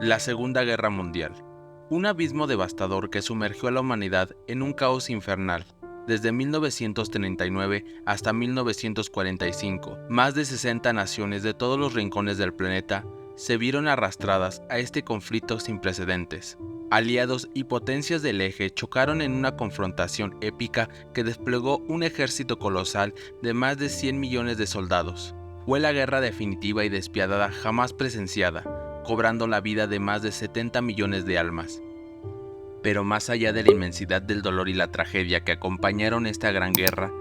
La Segunda Guerra Mundial. Un abismo devastador que sumergió a la humanidad en un caos infernal. Desde 1939 hasta 1945, más de 60 naciones de todos los rincones del planeta se vieron arrastradas a este conflicto sin precedentes. Aliados y potencias del eje chocaron en una confrontación épica que desplegó un ejército colosal de más de 100 millones de soldados. Fue la guerra definitiva y despiadada jamás presenciada, cobrando la vida de más de 70 millones de almas. Pero más allá de la inmensidad del dolor y la tragedia que acompañaron esta gran guerra,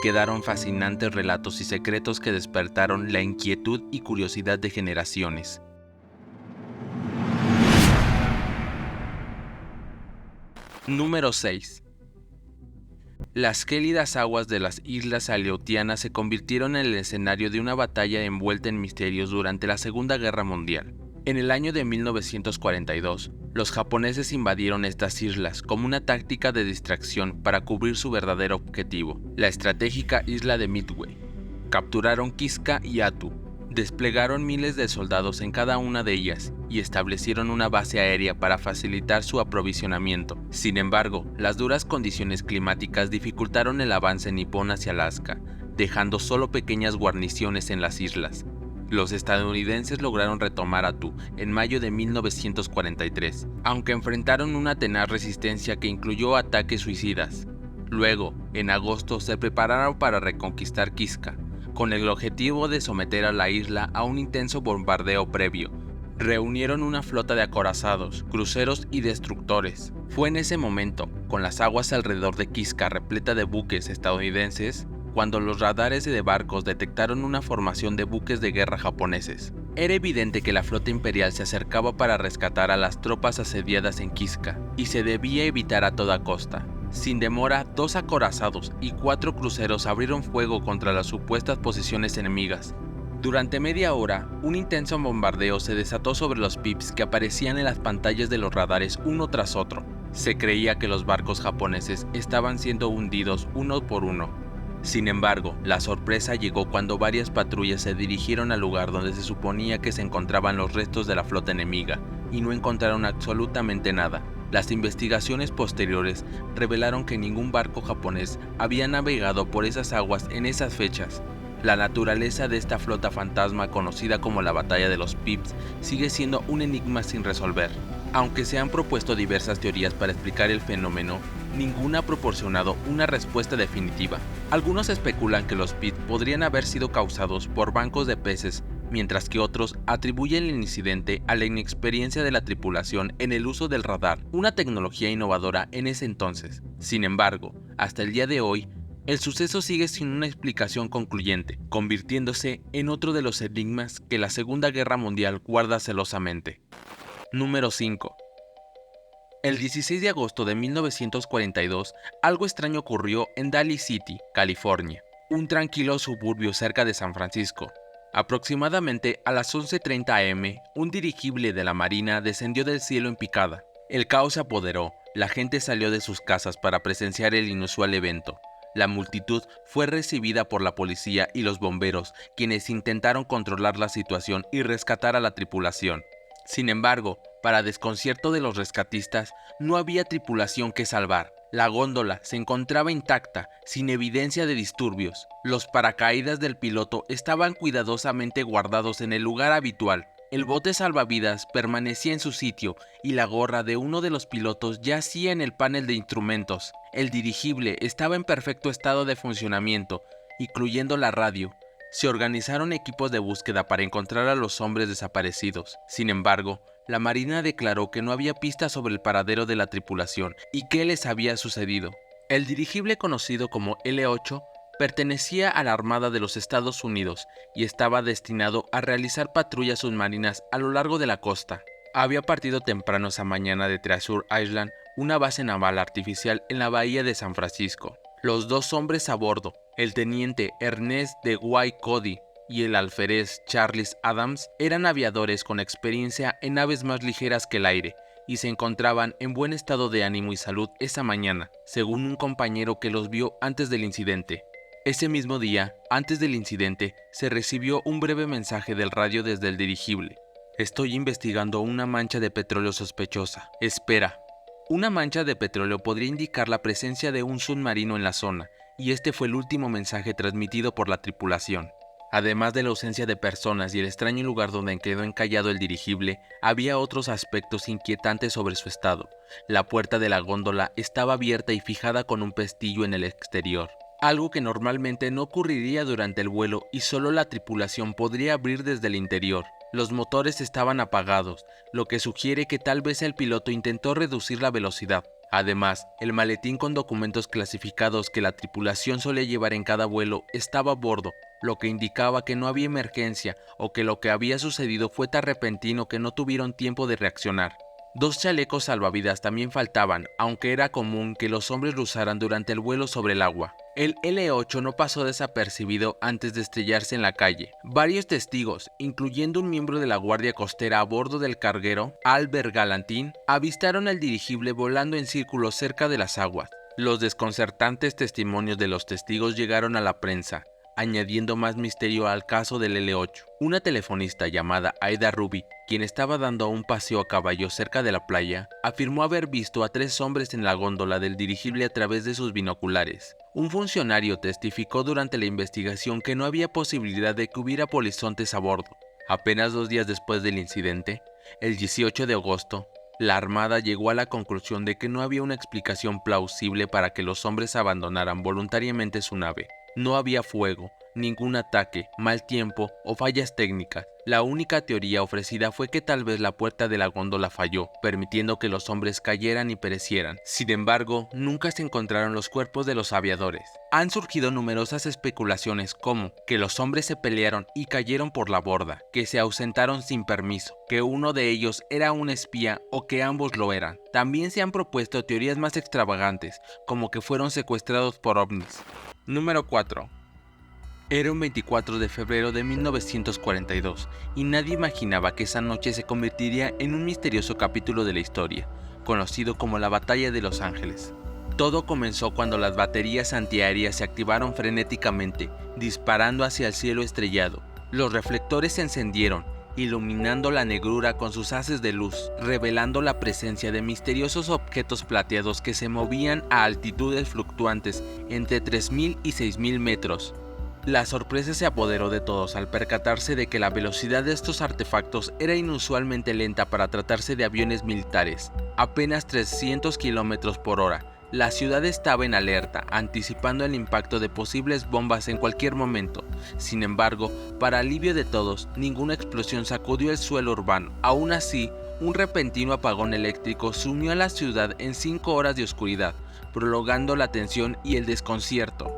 quedaron fascinantes relatos y secretos que despertaron la inquietud y curiosidad de generaciones. Número 6. Las gélidas aguas de las islas Aleutianas se convirtieron en el escenario de una batalla envuelta en misterios durante la Segunda Guerra Mundial. En el año de 1942, los japoneses invadieron estas islas como una táctica de distracción para cubrir su verdadero objetivo, la estratégica isla de Midway. Capturaron Kiska y Attu, desplegaron miles de soldados en cada una de ellas y establecieron una base aérea para facilitar su aprovisionamiento. Sin embargo, las duras condiciones climáticas dificultaron el avance nipón hacia Alaska, dejando solo pequeñas guarniciones en las islas. Los estadounidenses lograron retomar Attu en mayo de 1943, aunque enfrentaron una tenaz resistencia que incluyó ataques suicidas. Luego, en agosto, se prepararon para reconquistar Kiska, con el objetivo de someter a la isla a un intenso bombardeo previo. Reunieron una flota de acorazados, cruceros y destructores. Fue en ese momento, con las aguas alrededor de Kiska repleta de buques estadounidenses, cuando los radares de barcos detectaron una formación de buques de guerra japoneses. Era evidente que la flota imperial se acercaba para rescatar a las tropas asediadas en Kiska, y se debía evitar a toda costa. Sin demora, 2 acorazados y 4 cruceros abrieron fuego contra las supuestas posiciones enemigas. Durante media hora, un intenso bombardeo se desató sobre los pips que aparecían en las pantallas de los radares uno tras otro. Se creía que los barcos japoneses estaban siendo hundidos uno por uno. Sin embargo, la sorpresa llegó cuando varias patrullas se dirigieron al lugar donde se suponía que se encontraban los restos de la flota enemiga y no encontraron absolutamente nada. Las investigaciones posteriores revelaron que ningún barco japonés había navegado por esas aguas en esas fechas. La naturaleza de esta flota fantasma, conocida como la Batalla de los Pips, sigue siendo un enigma sin resolver. Aunque se han propuesto diversas teorías para explicar el fenómeno, ninguna ha proporcionado una respuesta definitiva. Algunos especulan que los Pips podrían haber sido causados por bancos de peces, mientras que otros atribuyen el incidente a la inexperiencia de la tripulación en el uso del radar, una tecnología innovadora en ese entonces. Sin embargo, hasta el día de hoy, el suceso sigue sin una explicación concluyente, convirtiéndose en otro de los enigmas que la Segunda Guerra Mundial guarda celosamente. Número 5. El 16 de agosto de 1942, algo extraño ocurrió en Daly City, California, un tranquilo suburbio cerca de San Francisco. Aproximadamente a las 11:30 am, un dirigible de la Marina descendió del cielo en picada. El caos se apoderó, la gente salió de sus casas para presenciar el inusual evento. La multitud fue recibida por la policía y los bomberos, quienes intentaron controlar la situación y rescatar a la tripulación. Sin embargo, para desconcierto de los rescatistas, no había tripulación que salvar. La góndola se encontraba intacta, sin evidencia de disturbios. Los paracaídas del piloto estaban cuidadosamente guardados en el lugar habitual. El bote salvavidas permanecía en su sitio y la gorra de uno de los pilotos yacía en el panel de instrumentos. El dirigible estaba en perfecto estado de funcionamiento, incluyendo la radio. Se organizaron equipos de búsqueda para encontrar a los hombres desaparecidos. Sin embargo, la Marina declaró que no había pistas sobre el paradero de la tripulación y qué les había sucedido. El dirigible, conocido como L-8, pertenecía a la Armada de los Estados Unidos y estaba destinado a realizar patrullas submarinas a lo largo de la costa. Había partido temprano esa mañana de Treasure Island, una base naval artificial en la bahía de San Francisco. Los 2 hombres a bordo, el teniente Ernest de Guy Cody y el alférez Charles Adams, eran aviadores con experiencia en naves más ligeras que el aire y se encontraban en buen estado de ánimo y salud esa mañana, según un compañero que los vio antes del incidente. Ese mismo día, antes del incidente, se recibió un breve mensaje del radio desde el dirigible. Estoy investigando una mancha de petróleo sospechosa. Espera. Una mancha de petróleo podría indicar la presencia de un submarino en la zona, y este fue el último mensaje transmitido por la tripulación. Además de la ausencia de personas y el extraño lugar donde quedó encallado el dirigible, había otros aspectos inquietantes sobre su estado. La puerta de la góndola estaba abierta y fijada con un pestillo en el exterior, algo que normalmente no ocurriría durante el vuelo y solo la tripulación podría abrir desde el interior. Los motores estaban apagados, lo que sugiere que tal vez el piloto intentó reducir la velocidad. Además, el maletín con documentos clasificados que la tripulación solía llevar en cada vuelo estaba a bordo, lo que indicaba que no había emergencia o que lo que había sucedido fue tan repentino que no tuvieron tiempo de reaccionar. 2 chalecos salvavidas también faltaban, aunque era común que los hombres lo usaran durante el vuelo sobre el agua. El L-8 no pasó desapercibido antes de estrellarse en la calle. Varios testigos, incluyendo un miembro de la Guardia Costera a bordo del carguero, Albert Galantín, avistaron el dirigible volando en círculos cerca de las aguas. Los desconcertantes testimonios de los testigos llegaron a la prensa, añadiendo más misterio al caso del L-8. Una telefonista llamada Aida Ruby, quien estaba dando un paseo a caballo cerca de la playa, afirmó haber visto a 3 hombres en la góndola del dirigible a través de sus binoculares. Un funcionario testificó durante la investigación que no había posibilidad de que hubiera polizontes a bordo. Apenas 2 días después del incidente, el 18 de agosto, la Armada llegó a la conclusión de que no había una explicación plausible para que los hombres abandonaran voluntariamente su nave. No había fuego, ningún ataque, mal tiempo o fallas técnicas. La única teoría ofrecida fue que tal vez la puerta de la góndola falló, permitiendo que los hombres cayeran y perecieran. Sin embargo, nunca se encontraron los cuerpos de los aviadores. Han surgido numerosas especulaciones como que los hombres se pelearon y cayeron por la borda, que se ausentaron sin permiso, que uno de ellos era un espía o que ambos lo eran. También se han propuesto teorías más extravagantes, como que fueron secuestrados por ovnis. Número 4. Era un 24 de febrero de 1942 y nadie imaginaba que esa noche se convertiría en un misterioso capítulo de la historia, conocido como la Batalla de Los Ángeles. Todo comenzó cuando las baterías antiaéreas se activaron frenéticamente, disparando hacia el cielo estrellado. Los reflectores se encendieron, iluminando la negrura con sus haces de luz, revelando la presencia de misteriosos objetos plateados que se movían a altitudes fluctuantes entre 3.000 y 6.000 metros. La sorpresa se apoderó de todos al percatarse de que la velocidad de estos artefactos era inusualmente lenta para tratarse de aviones militares, apenas 300 km por hora. La ciudad estaba en alerta, anticipando el impacto de posibles bombas en cualquier momento. Sin embargo, para alivio de todos, ninguna explosión sacudió el suelo urbano. Aún así, un repentino apagón eléctrico sumió a la ciudad en 5 horas de oscuridad, prolongando la tensión y el desconcierto.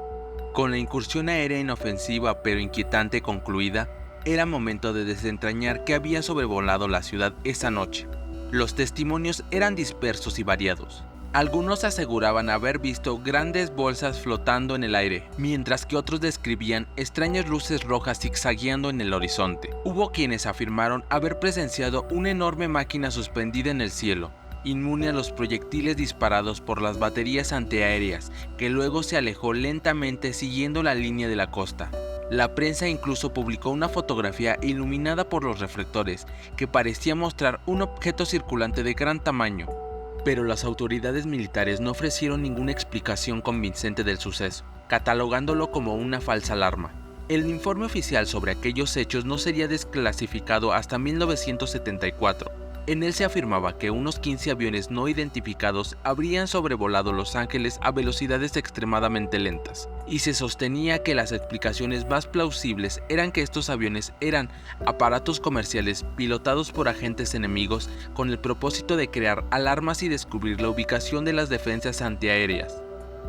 Con la incursión aérea inofensiva pero inquietante concluida, era momento de desentrañar qué había sobrevolado la ciudad esa noche. Los testimonios eran dispersos y variados. Algunos aseguraban haber visto grandes bolsas flotando en el aire, mientras que otros describían extrañas luces rojas zigzagueando en el horizonte. Hubo quienes afirmaron haber presenciado una enorme máquina suspendida en el cielo, inmune a los proyectiles disparados por las baterías antiaéreas, que luego se alejó lentamente siguiendo la línea de la costa. La prensa incluso publicó una fotografía iluminada por los reflectores, que parecía mostrar un objeto circulante de gran tamaño. Pero las autoridades militares no ofrecieron ninguna explicación convincente del suceso, catalogándolo como una falsa alarma. El informe oficial sobre aquellos hechos no sería desclasificado hasta 1974. En él se afirmaba que unos 15 aviones no identificados habrían sobrevolado Los Ángeles a velocidades extremadamente lentas, y se sostenía que las explicaciones más plausibles eran que estos aviones eran aparatos comerciales pilotados por agentes enemigos con el propósito de crear alarmas y descubrir la ubicación de las defensas antiaéreas.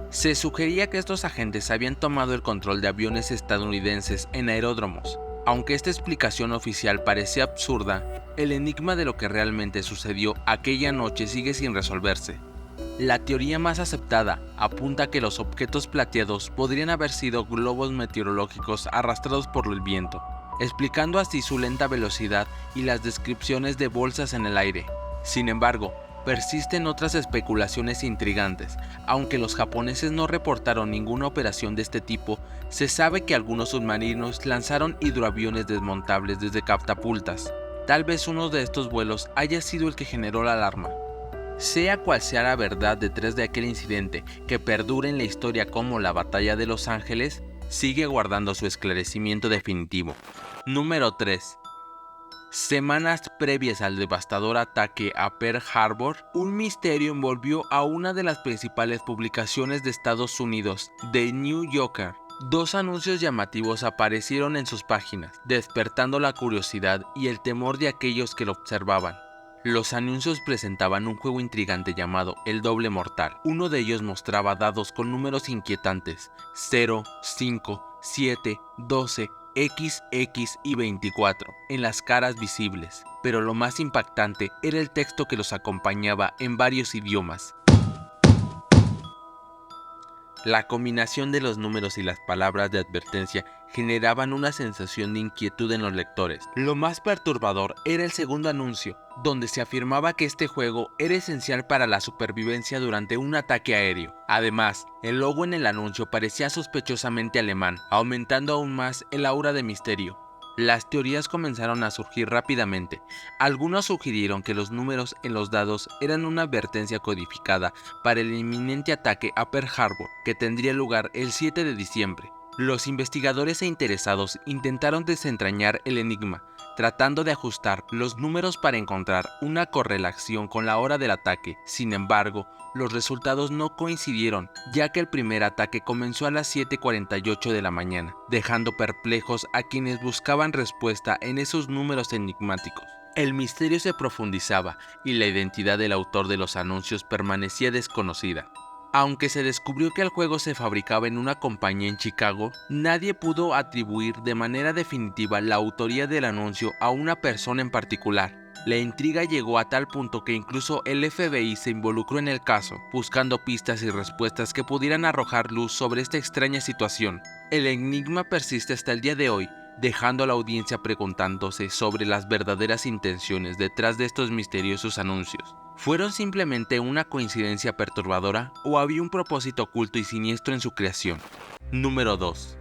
Se sugería que estos agentes habían tomado el control de aviones estadounidenses en aeródromos. Aunque esta explicación oficial parecía absurda, el enigma de lo que realmente sucedió aquella noche sigue sin resolverse. La teoría más aceptada apunta a que los objetos plateados podrían haber sido globos meteorológicos arrastrados por el viento, explicando así su lenta velocidad y las descripciones de bolsas en el aire. Sin embargo, persisten otras especulaciones intrigantes. Aunque los japoneses no reportaron ninguna operación de este tipo, se sabe que algunos submarinos lanzaron hidroaviones desmontables desde catapultas. Tal vez uno de estos vuelos haya sido el que generó la alarma. Sea cual sea la verdad detrás de aquel incidente que perdura en la historia como la Batalla de Los Ángeles, sigue guardando su esclarecimiento definitivo. Número 3. Semanas previas al devastador ataque a Pearl Harbor, un misterio envolvió a una de las principales publicaciones de Estados Unidos, The New Yorker. Dos anuncios llamativos aparecieron en sus páginas, despertando la curiosidad y el temor de aquellos que lo observaban. Los anuncios presentaban un juego intrigante llamado El Doble Mortal. Uno de ellos mostraba dados con números inquietantes: 0, 5, 7, 12, XX y 24 en las caras visibles, pero lo más impactante era el texto que los acompañaba en varios idiomas. La combinación de los números y las palabras de advertencia generaban una sensación de inquietud en los lectores. Lo más perturbador era el segundo anuncio, donde se afirmaba que este juego era esencial para la supervivencia durante un ataque aéreo. Además, el logo en el anuncio parecía sospechosamente alemán, aumentando aún más el aura de misterio. Las teorías comenzaron a surgir rápidamente. Algunos sugirieron que los números en los dados eran una advertencia codificada para el inminente ataque a Pearl Harbor, que tendría lugar el 7 de diciembre. Los investigadores e interesados intentaron desentrañar el enigma, tratando de ajustar los números para encontrar una correlación con la hora del ataque. Sin embargo, los resultados no coincidieron, ya que el primer ataque comenzó a las 7:48 de la mañana, dejando perplejos a quienes buscaban respuesta en esos números enigmáticos. El misterio se profundizaba y la identidad del autor de los anuncios permanecía desconocida. Aunque se descubrió que el juego se fabricaba en una compañía en Chicago, nadie pudo atribuir de manera definitiva la autoría del anuncio a una persona en particular. La intriga llegó a tal punto que incluso el FBI se involucró en el caso, buscando pistas y respuestas que pudieran arrojar luz sobre esta extraña situación. El enigma persiste hasta el día de hoy, dejando a la audiencia preguntándose sobre las verdaderas intenciones detrás de estos misteriosos anuncios. ¿Fueron simplemente una coincidencia perturbadora o había un propósito oculto y siniestro en su creación? Número 2.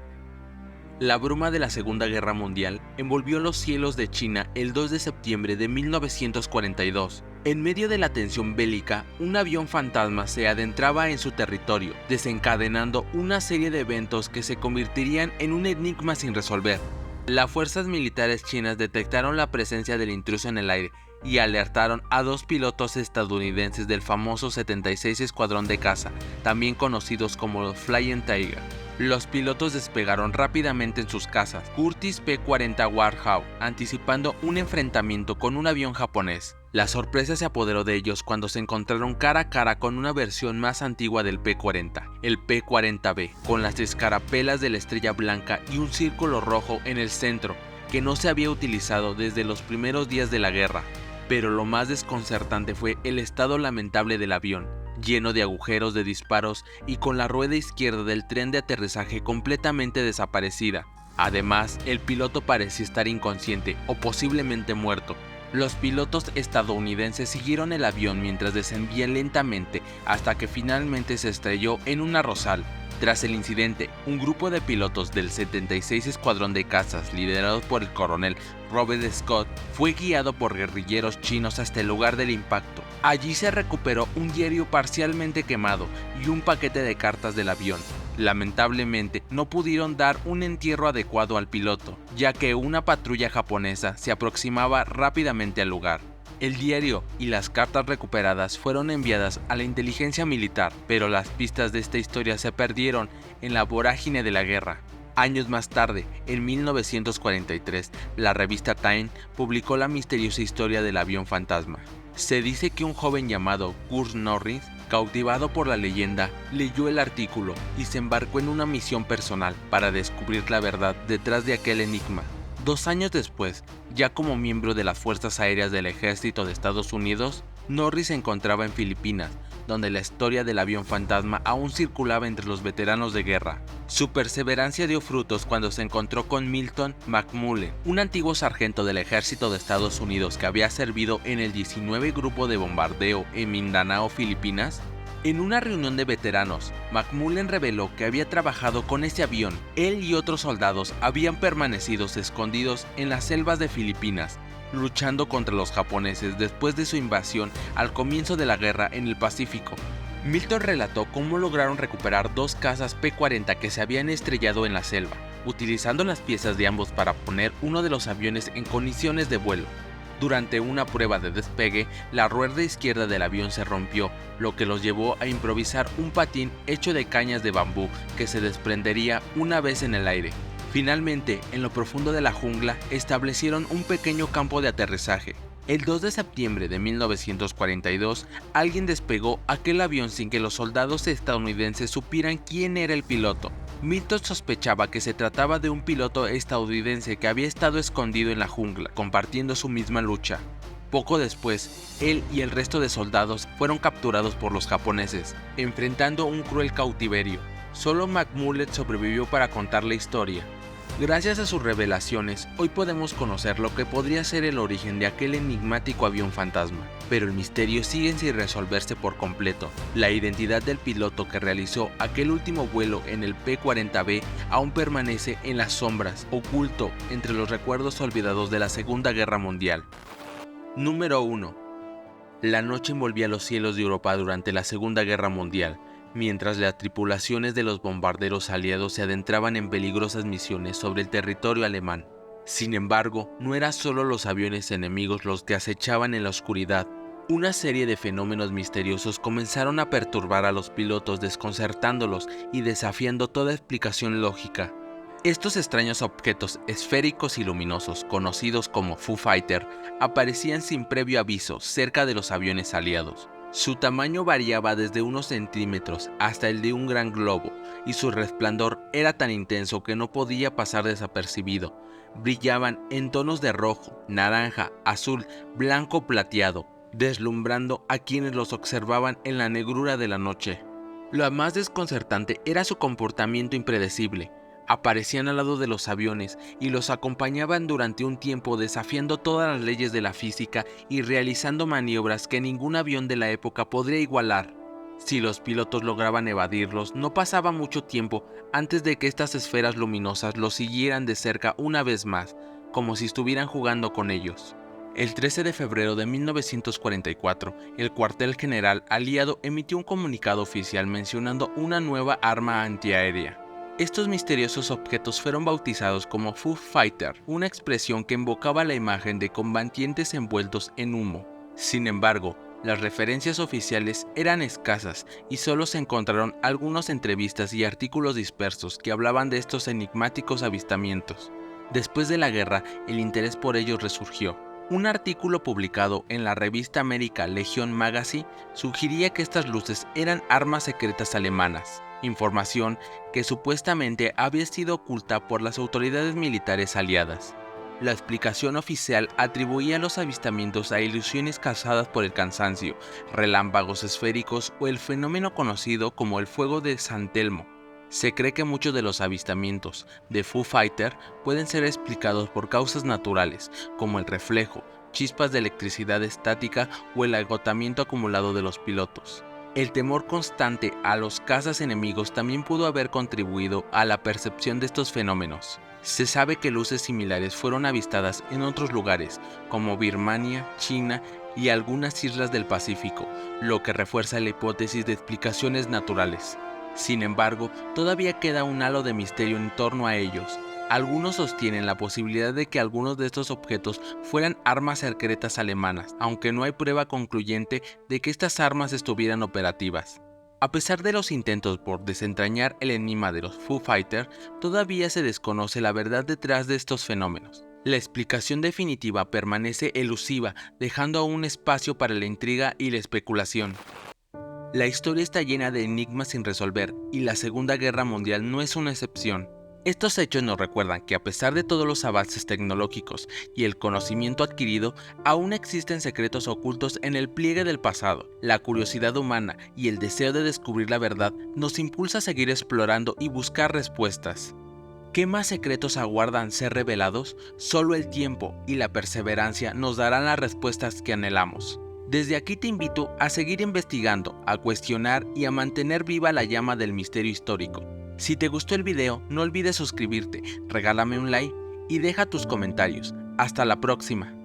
La bruma de la Segunda Guerra Mundial envolvió los cielos de China el 2 de septiembre de 1942. En medio de la tensión bélica, un avión fantasma se adentraba en su territorio, desencadenando una serie de eventos que se convertirían en un enigma sin resolver. Las fuerzas militares chinas detectaron la presencia del intruso en el aire y alertaron a dos pilotos estadounidenses del famoso 76 Escuadrón de Caza, también conocidos como los Flying Tiger. Los pilotos despegaron rápidamente en sus cazas Curtiss P-40 Warthog, anticipando un enfrentamiento con un avión japonés. La sorpresa se apoderó de ellos cuando se encontraron cara a cara con una versión más antigua del P-40, el P-40B, con las escarapelas de la estrella blanca y un círculo rojo en el centro, que no se había utilizado desde los primeros días de la guerra. Pero lo más desconcertante fue el estado lamentable del avión, lleno de agujeros de disparos y con la rueda izquierda del tren de aterrizaje completamente desaparecida. Además, el piloto parecía estar inconsciente o posiblemente muerto. Los pilotos estadounidenses siguieron el avión mientras descendía lentamente hasta que finalmente se estrelló en un arrozal. Tras el incidente, un grupo de pilotos del 76 Escuadrón de Cazas, liderado por el coronel Robert Scott, fue guiado por guerrilleros chinos hasta el lugar del impacto. Allí se recuperó un diario parcialmente quemado y un paquete de cartas del avión. Lamentablemente, no pudieron dar un entierro adecuado al piloto, ya que una patrulla japonesa se aproximaba rápidamente al lugar. El diario y las cartas recuperadas fueron enviadas a la inteligencia militar, pero las pistas de esta historia se perdieron en la vorágine de la guerra. Años más tarde, en 1943, la revista Time publicó la misteriosa historia del avión fantasma. Se dice que un joven llamado Kurt Norris, cautivado por la leyenda, leyó el artículo y se embarcó en una misión personal para descubrir la verdad detrás de aquel enigma. 2 años después, ya como miembro de las Fuerzas Aéreas del Ejército de Estados Unidos, Norris se encontraba en Filipinas, donde la historia del avión fantasma aún circulaba entre los veteranos de guerra. Su perseverancia dio frutos cuando se encontró con Milton McMullen, un antiguo sargento del Ejército de Estados Unidos que había servido en el 19 Grupo de Bombardeo en Mindanao, Filipinas. En una reunión de veteranos, McMullen reveló que había trabajado con ese avión. Él y otros soldados habían permanecido escondidos en las selvas de Filipinas, luchando contra los japoneses después de su invasión al comienzo de la guerra en el Pacífico. Milton relató cómo lograron recuperar 2 cazas P-40 que se habían estrellado en la selva, utilizando las piezas de ambos para poner uno de los aviones en condiciones de vuelo. Durante una prueba de despegue, la rueda izquierda del avión se rompió, lo que los llevó a improvisar un patín hecho de cañas de bambú que se desprendería una vez en el aire. Finalmente, en lo profundo de la jungla, establecieron un pequeño campo de aterrizaje. El 2 de septiembre de 1942, alguien despegó aquel avión sin que los soldados estadounidenses supieran quién era el piloto. Milton sospechaba que se trataba de un piloto estadounidense que había estado escondido en la jungla, compartiendo su misma lucha. Poco después, él y el resto de soldados fueron capturados por los japoneses, enfrentando un cruel cautiverio. Solo McMullet sobrevivió para contar la historia. Gracias a sus revelaciones, hoy podemos conocer lo que podría ser el origen de aquel enigmático avión fantasma, pero el misterio sigue sin resolverse por completo. La identidad del piloto que realizó aquel último vuelo en el P-40B aún permanece en las sombras, oculto entre los recuerdos olvidados de la Segunda Guerra Mundial. Número 1. La noche envolvía los cielos de Europa durante la Segunda Guerra Mundial, mientras las tripulaciones de los bombarderos aliados se adentraban en peligrosas misiones sobre el territorio alemán. Sin embargo, no eran solo los aviones enemigos los que acechaban en la oscuridad. Una serie de fenómenos misteriosos comenzaron a perturbar a los pilotos, desconcertándolos y desafiando toda explicación lógica. Estos extraños objetos esféricos y luminosos, conocidos como Foo Fighter, aparecían sin previo aviso cerca de los aviones aliados. Su tamaño variaba desde unos centímetros hasta el de un gran globo, y su resplandor era tan intenso que no podía pasar desapercibido. Brillaban en tonos de rojo, naranja, azul, blanco plateado, deslumbrando a quienes los observaban en la negrura de la noche. Lo más desconcertante era su comportamiento impredecible. Aparecían al lado de los aviones y los acompañaban durante un tiempo, desafiando todas las leyes de la física y realizando maniobras que ningún avión de la época podría igualar. Si los pilotos lograban evadirlos, no pasaba mucho tiempo antes de que estas esferas luminosas los siguieran de cerca una vez más, como si estuvieran jugando con ellos. El 13 de febrero de 1944, el cuartel general aliado emitió un comunicado oficial mencionando una nueva arma antiaérea. Estos misteriosos objetos fueron bautizados como Foo Fighter, una expresión que invocaba la imagen de combatientes envueltos en humo. Sin embargo, las referencias oficiales eran escasas y solo se encontraron algunas entrevistas y artículos dispersos que hablaban de estos enigmáticos avistamientos. Después de la guerra, el interés por ellos resurgió. Un artículo publicado en la revista American Legion Magazine sugería que estas luces eran armas secretas alemanas, información que supuestamente había sido oculta por las autoridades militares aliadas. La explicación oficial atribuía los avistamientos a ilusiones causadas por el cansancio, relámpagos esféricos o el fenómeno conocido como el fuego de San Telmo. Se cree que muchos de los avistamientos de Foo Fighter pueden ser explicados por causas naturales, como el reflejo, chispas de electricidad estática o el agotamiento acumulado de los pilotos. El temor constante a los cazas enemigos también pudo haber contribuido a la percepción de estos fenómenos. Se sabe que luces similares fueron avistadas en otros lugares, como Birmania, China y algunas islas del Pacífico, lo que refuerza la hipótesis de explicaciones naturales. Sin embargo, todavía queda un halo de misterio en torno a ellos. Algunos sostienen la posibilidad de que algunos de estos objetos fueran armas secretas alemanas, aunque no hay prueba concluyente de que estas armas estuvieran operativas. A pesar de los intentos por desentrañar el enigma de los Foo Fighter, todavía se desconoce la verdad detrás de estos fenómenos. La explicación definitiva permanece elusiva, dejando aún espacio para la intriga y la especulación. La historia está llena de enigmas sin resolver, y la Segunda Guerra Mundial no es una excepción. Estos hechos nos recuerdan que a pesar de todos los avances tecnológicos y el conocimiento adquirido, aún existen secretos ocultos en el pliegue del pasado. La curiosidad humana y el deseo de descubrir la verdad nos impulsa a seguir explorando y buscar respuestas. ¿Qué más secretos aguardan ser revelados? Solo el tiempo y la perseverancia nos darán las respuestas que anhelamos. Desde aquí te invito a seguir investigando, a cuestionar y a mantener viva la llama del misterio histórico. Si te gustó el video, no olvides suscribirte, regálame un like y deja tus comentarios. Hasta la próxima.